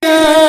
Krishna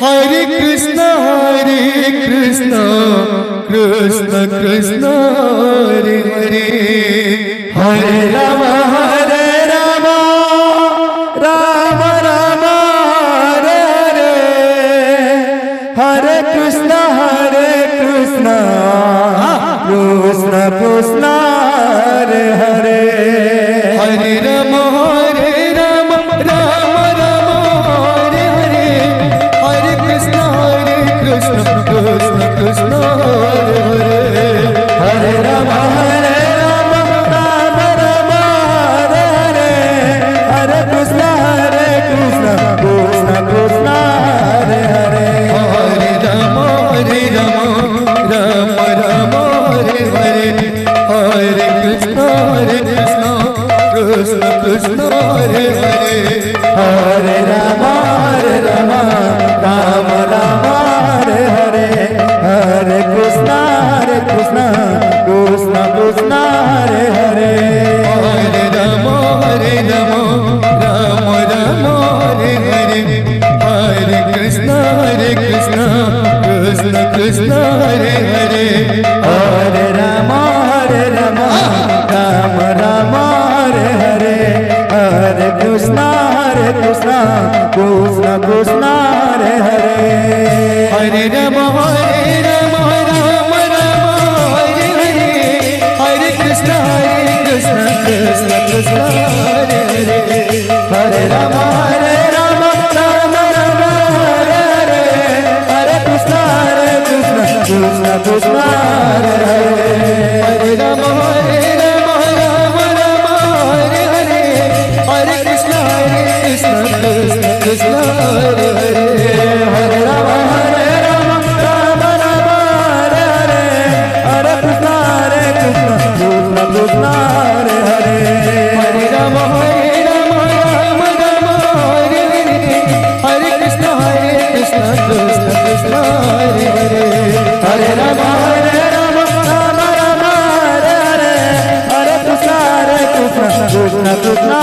Hare Krishna Krishna Krishna Hare Hare, Hare Ram Ram Ram Hare Hare, Hare Krishna Krishna Krishna Hare Hare, Hare Ram Ram Ram Hare Hare, Hare Krishna Krishna Krishna Hare Hare, Hare Ram Ram Ram Hare Hare, Hare Krishna Krishna Krishna Hare Hare, Hare Ram Ram Ram Hare Hare, Hare Krishna Krishna Krishna Hare Hare, Hare Ram Ram Ram Hare Hare, Hare Krishna Krishna Krishna Hare Hare, Hare Ram Ram Ram Hare Hare, Hare Krishna Krishna Krishna Hare Hare, Hare Ram Ram Ram Hare Hare, Hare Krishna Krishna Krishna Hare Hare, Hare Ram Ram Ram Hare Hare, Hare Krishna Krishna Krishna Hare Hare, Hare Ram Ram Ram Hare Hare, Hare Krishna Krishna Krishna Hare Hare, Hare Ram Ram Ram Hare Hare, Hare Krishna Krishna Krishna Hare Hare, Hare Ram Ram Ram Hare Hare, Hare Krishna Krishna Krishna Hare Hare, Hare Ram Ram Ram Hare Hare, Hare Krishna Krishna Krishna Hare Hare, Hare Ram Ram Ram Hare Hare, Hare Krishna Krishna Krishna